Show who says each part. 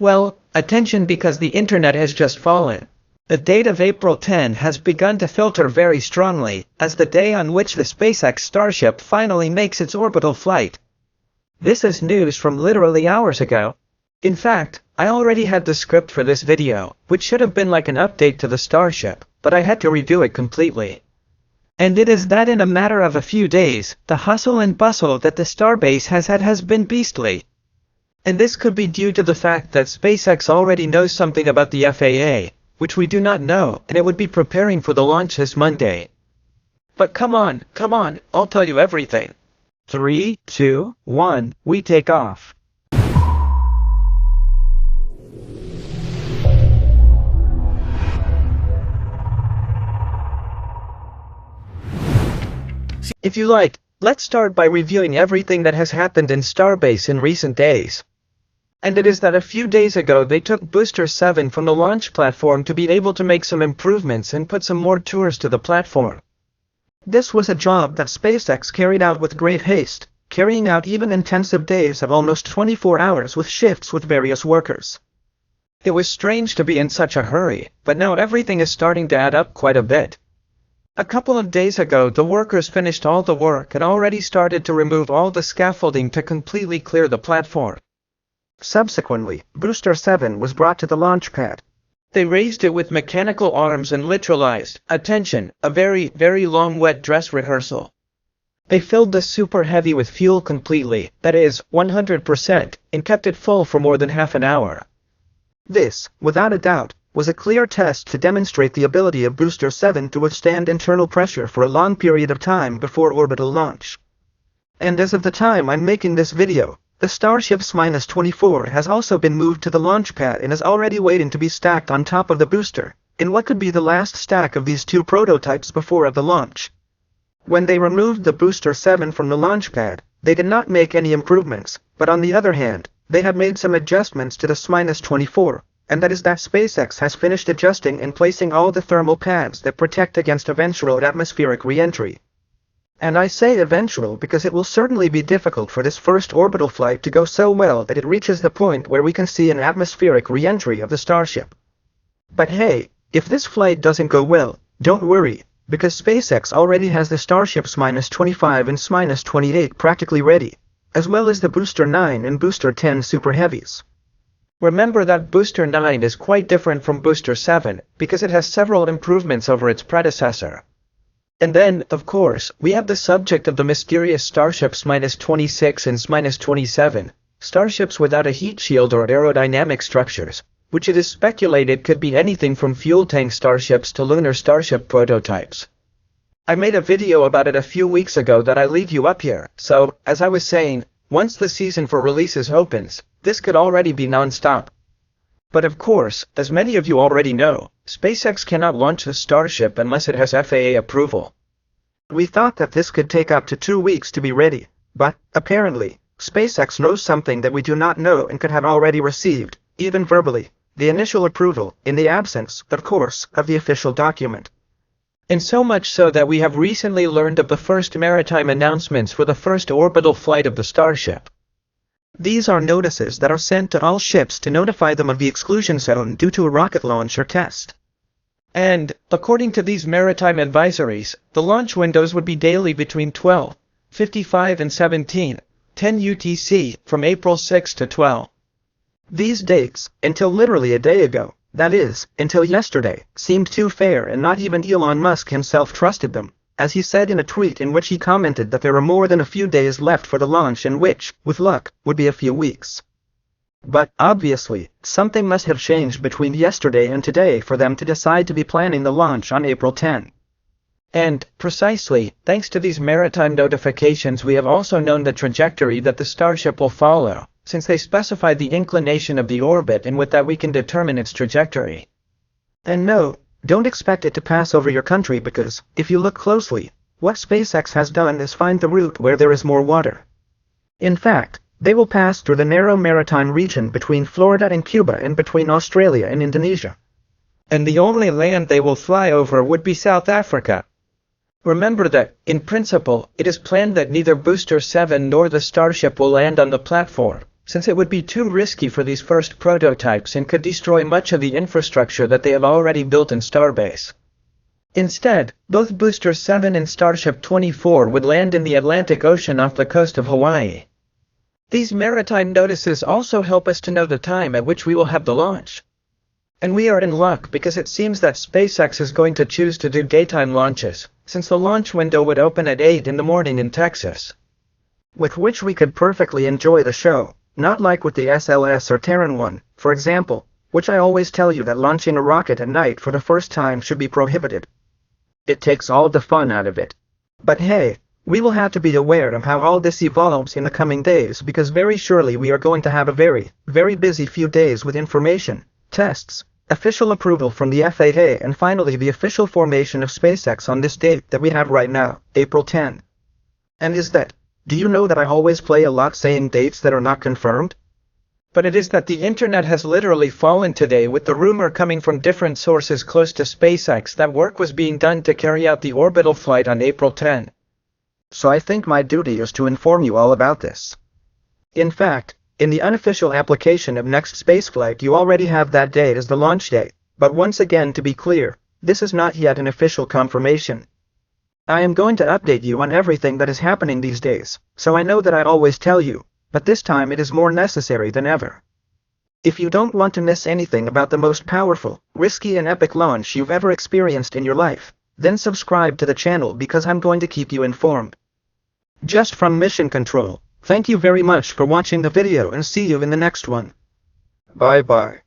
Speaker 1: Well, attention because the internet has just fallen. The date of April 10 has begun to filter very strongly as the day on which the SpaceX Starship finally makes its orbital flight. This is news from literally hours ago. In fact, I already had the script for this video, which should have been like an update to the Starship, but I had to redo it completely. And it is that in a matter of a few days, the hustle and bustle that the Starbase has had has been beastly. And this could be due to the fact that SpaceX already knows something about the FAA, which we do not know, and it would be preparing for the launch this Monday. But come on, I'll tell you everything. 3, 2, 1, we take off. If you like, let's start by reviewing everything that has happened in Starbase in recent days. And it is that a few days ago they took Booster 7 from the launch platform to be able to make some improvements and put some more tours to the platform. This was a job that SpaceX carried out with great haste, carrying out even intensive days of almost 24 hours with shifts with various workers. It was strange to be in such a hurry, but now everything is starting to add up quite a bit. A couple of days ago the workers finished all the work and already started to remove all the scaffolding to completely clear the platform. Subsequently, Booster 7 was brought to the launch pad. They raised it with mechanical arms and literalized, attention, a very, very long wet dress rehearsal. They filled the super heavy with fuel completely, that is, 100%, and kept it full for more than half an hour. This, without a doubt, was a clear test to demonstrate the ability of Booster 7 to withstand internal pressure for a long period of time before orbital launch. And as of the time I'm making this video, the Starship's -24 has also been moved to the launch pad and is already waiting to be stacked on top of the booster, in what could be the last stack of these two prototypes before the launch. When they removed the Booster 7 from the launch pad, they did not make any improvements, but on the other hand, they have made some adjustments to the -24, and that is that SpaceX has finished adjusting and placing all the thermal pads that protect against eventual atmospheric re-entry. And I say eventual because it will certainly be difficult for this first orbital flight to go so well that it reaches the point where we can see an atmospheric re-entry of the Starship. But hey, if this flight doesn't go well, don't worry, because SpaceX already has the Starship's -25 and -28 practically ready, as well as the Booster 9 and Booster 10 Super Heavies. Remember that Booster 9 is quite different from Booster 7 because it has several improvements over its predecessor. And then, of course, we have the subject of the mysterious Starship's -26 and -27, starships without a heat shield or aerodynamic structures, which it is speculated could be anything from fuel tank starships to lunar starship prototypes. I made a video about it a few weeks ago that I leave you up here, so, as I was saying, once the season for releases opens, this could already be non-stop. But of course, as many of you already know, SpaceX cannot launch the Starship unless it has FAA approval. We thought that this could take up to 2 weeks to be ready, but, apparently, SpaceX knows something that we do not know and could have already received, even verbally, the initial approval, in the absence, of course, of the official document. And so much so that we have recently learned of the first maritime announcements for the first orbital flight of the Starship. These are notices that are sent to all ships to notify them of the exclusion zone due to a rocket launch or test. And, according to these maritime advisories, the launch windows would be daily between 12:55 and 17:10 UTC from April 6 to 12. These dates, until literally a day ago, that is, until yesterday, seemed too fair and not even Elon Musk himself trusted them, as he said in a tweet in which he commented that there were more than a few days left for the launch and which, with luck, would be a few weeks. But, obviously, something must have changed between yesterday and today for them to decide to be planning the launch on April 10. And, precisely, thanks to these maritime notifications we have also known the trajectory that the Starship will follow, since they specified the inclination of the orbit and with that we can determine its trajectory. And no, don't expect it to pass over your country because, if you look closely, what SpaceX has done is find the route where there is more water. In fact, they will pass through the narrow maritime region between Florida and Cuba and between Australia and Indonesia. And the only land they will fly over would be South Africa. Remember that, in principle, it is planned that neither Booster 7 nor the Starship will land on the platform, since it would be too risky for these first prototypes and could destroy much of the infrastructure that they have already built in Starbase. Instead, both Booster 7 and Starship 24 would land in the Atlantic Ocean off the coast of Hawaii. These maritime notices also help us to know the time at which we will have the launch. And we are in luck because it seems that SpaceX is going to choose to do daytime launches, since the launch window would open at 8 in the morning in Texas. With which we could perfectly enjoy the show, not like with the SLS or Terran 1, for example, which I always tell you that launching a rocket at night for the first time should be prohibited. It takes all the fun out of it. But hey, we will have to be aware of how all this evolves in the coming days because very surely we are going to have a very, very busy few days with information, tests, official approval from the FAA and finally the official formation of SpaceX on this date that we have right now, April 10. And do you know that I always play a lot saying dates that are not confirmed? But it is that the internet has literally fallen today with the rumor coming from different sources close to SpaceX that work was being done to carry out the orbital flight on April 10. So I think my duty is to inform you all about this. In fact, in the unofficial application of next spaceflight you already have that date as the launch date, but once again to be clear, this is not yet an official confirmation. I am going to update you on everything that is happening these days, so I know that I always tell you, but this time it is more necessary than ever. If you don't want to miss anything about the most powerful, risky and epic launch you've ever experienced in your life, then subscribe to the channel because I'm going to keep you informed. Just from Mission Control, thank you very much for watching the video and see you in the next one. Bye bye.